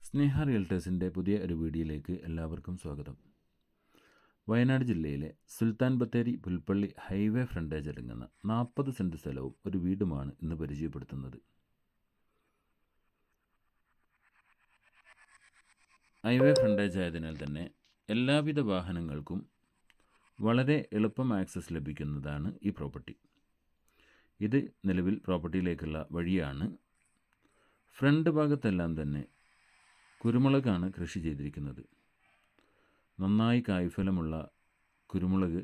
സ്നേഹ റിയൽറ്റേഴ്സിൻ്റെ പുതിയ ഒരു വീഡിയോയിലേക്ക് എല്ലാവർക്കും സ്വാഗതം. വയനാട് ജില്ലയിലെ സുൽത്താൻ ബത്തേരി പുൽപ്പള്ളി ഹൈവേ ഫ്രണ്ടേജ് അടങ്ങുന്ന 40 സെൻറ്റ് സ്ഥലവും ഒരു വീടുമാണ് ഇന്ന് പരിചയപ്പെടുത്തുന്നത്. ഹൈവേ ഫ്രണ്ടേജ് ആയതിനാൽ തന്നെ എല്ലാവിധ വാഹനങ്ങൾക്കും വളരെ എളുപ്പം ആക്സസ് ലഭിക്കുന്നതാണ് ഈ പ്രോപ്പർട്ടി. ഇത് നിലവിൽ പ്രോപ്പർട്ടിയിലേക്കുള്ള വഴിയാണ്. ഫ്രണ്ട് ഭാഗത്തെല്ലാം തന്നെ കുരുമുളകാണ് കൃഷി ചെയ്തിരിക്കുന്നത്. നന്നായി കായ്ഫലമുള്ള കുരുമുളക്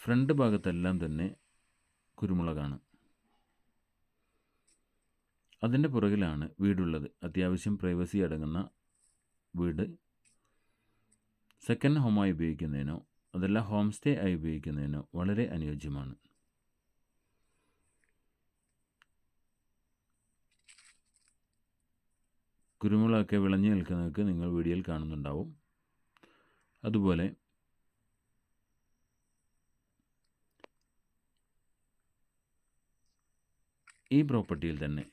ഫ്രണ്ട് ഭാഗത്തെല്ലാം തന്നെ കുരുമുളകാണ്. അതിൻ്റെ പുറകിലാണ് വീടുള്ളത്. അത്യാവശ്യം പ്രൈവസി അടങ്ങുന്ന വീട്. സെക്കൻഡ് ഹോമായി ഉപയോഗിക്കുന്നതിനോ അതല്ല ഹോം സ്റ്റേ ആയി ഉപയോഗിക്കുന്നതിനോ വളരെ അനുയോജ്യമാണ്. കുരുമുളകൊക്കെ വിളഞ്ഞു നിൽക്കുന്നതൊക്കെ നിങ്ങൾ വീഡിയോയിൽ കാണുന്നുണ്ടാവും. അതുപോലെ ഈ പ്രോപ്പർട്ടിയിൽ തന്നെ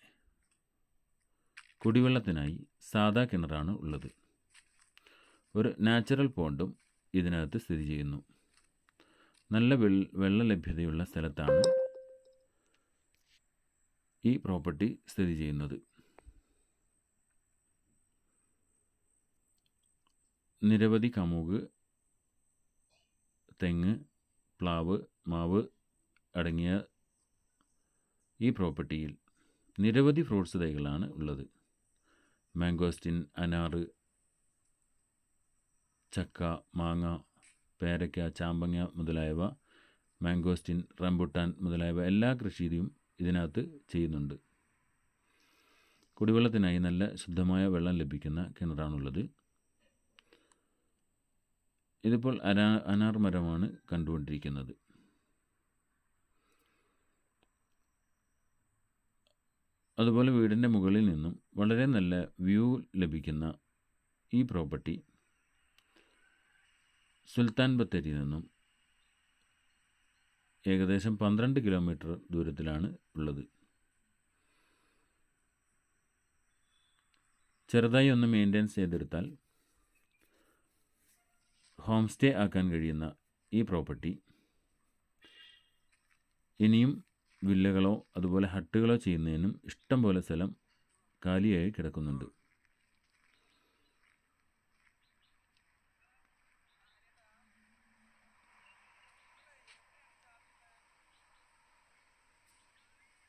കുടിവെള്ളത്തിനായി സാദാ കിണറാണ് ഉള്ളത്. ഒരു നാച്ചുറൽ പോണ്ടും ഇതിനകത്ത് സ്ഥിതി ചെയ്യുന്നു. നല്ല വെള്ള ലഭ്യതയുള്ള സ്ഥലത്താണ് ഈ പ്രോപ്പർട്ടി സ്ഥിതി ചെയ്യുന്നത്. നിരവധി കമുക്, തെങ്ങ്, പ്ലാവ്, മാവ് അടങ്ങിയ ഈ പ്രോപ്പർട്ടിയിൽ നിരവധി ഫ്രൂട്ട്സ് തൈകളാണ് ഉള്ളത്. മാംഗോസ്റ്റിൻ, അനാറ്, ചക്ക, മാങ്ങ, പേരയ്ക്ക, ചാമ്പങ്ങ മുതലായവ, മാംഗോസ്റ്റിൻ, റംബുട്ടാൻ മുതലായവ എല്ലാ കൃഷിയും ഇതിനകത്ത് ചെയ്യുന്നുണ്ട്. കുടിവെള്ളത്തിനായി നല്ല ശുദ്ധമായ വെള്ളം ലഭിക്കുന്ന കിണറാണുള്ളത്. ഇതിപ്പോൾ അനാർ മരമാണ് കണ്ടുകൊണ്ടിരിക്കുന്നത്. അതുപോലെ വീടിൻ്റെ മുകളിൽ നിന്നും വളരെ നല്ല വ്യൂ ലഭിക്കുന്ന ഈ പ്രോപ്പർട്ടി സുൽത്താൻ ബത്തേരിയിൽ നിന്നും ഏകദേശം 12 കിലോമീറ്റർ ദൂരത്തിലാണ് ഉള്ളത്. ചെറുതായി ഒന്ന് മെയിൻ്റെനൻസ് ചെയ്തെടുത്താൽ ഹോം സ്റ്റേ ആക്കാൻ കഴിയുന്ന ഈ പ്രോപ്പർട്ടി ഇനിയും വില്ലകളോ അതുപോലെ ഹട്ടുകളോ ചെയ്യുന്നതിനും ഇഷ്ടം പോലെ സ്ഥലം കാലിയായി കിടക്കുന്നുണ്ട്.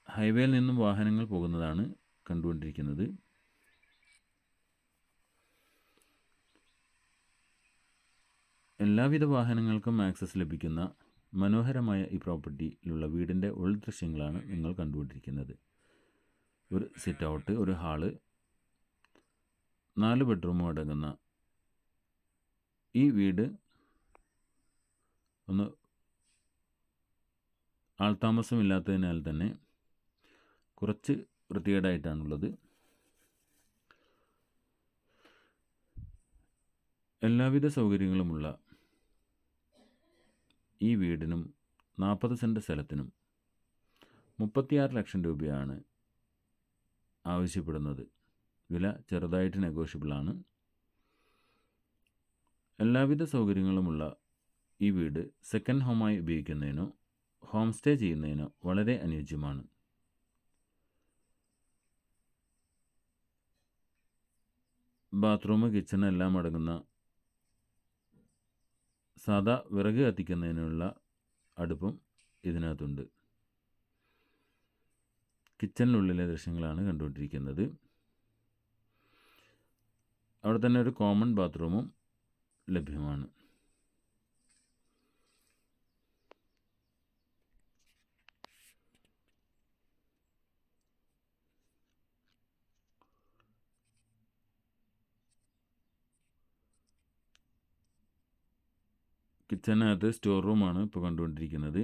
ഹൈവേയിൽ നിന്നും വാഹനങ്ങൾ പോകുന്നതാണ് കണ്ടുകൊണ്ടിരിക്കുന്നത്. എല്ലാവിധ വാഹനങ്ങൾക്കും ആക്സസ് ലഭിക്കുന്ന മനോഹരമായ ഈ പ്രോപ്പർട്ടിയിലുള്ള വീടിൻ്റെ ഉൾദൃശ്യങ്ങളാണ് നിങ്ങൾ കണ്ടുകൊണ്ടിരിക്കുന്നത്. ഒരു സിറ്റ് ഔട്ട്, ഒരു ഹാള്, 4 ബെഡ്റൂമും അടങ്ങുന്ന ഈ വീട് ഒന്ന് ആൾതാമസമില്ലാത്തതിനാൽ തന്നെ കുറച്ച് വൃത്തികേടായിട്ടാണുള്ളത്. എല്ലാവിധ സൗകര്യങ്ങളുമുള്ള ഈ വീടിനും 40 സെൻറ്റ് സ്ഥലത്തിനും 36 ലക്ഷം രൂപയാണ് ആവശ്യപ്പെടുന്നത്. വില ചെറുതായിട്ട് നെഗോഷ്യബിളാണ്. എല്ലാവിധ സൗകര്യങ്ങളുമുള്ള ഈ വീട് സെക്കൻഡ് ഹോമായി ഉപയോഗിക്കുന്നതിനോ ഹോം സ്റ്റേ ചെയ്യുന്നതിനോ വളരെ അനുയോജ്യമാണ്. ബാത്റൂം, കിച്ചൺ എല്ലാം അടങ്ങുന്ന സാധാ വിറക് കത്തിക്കുന്നതിനുള്ള അടുപ്പും ഇതിനകത്തുണ്ട്. കിച്ചണിനുള്ളിലെ ദൃശ്യങ്ങളാണ് കണ്ടുകൊണ്ടിരിക്കുന്നത്. അവിടെ തന്നെ ഒരു കോമൺ ബാത്റൂമും ലഭ്യമാണ്. കിച്ചണിനകത്ത് സ്റ്റോർ റൂമാണ് ഇപ്പോൾ കണ്ടുകൊണ്ടിരിക്കുന്നത്.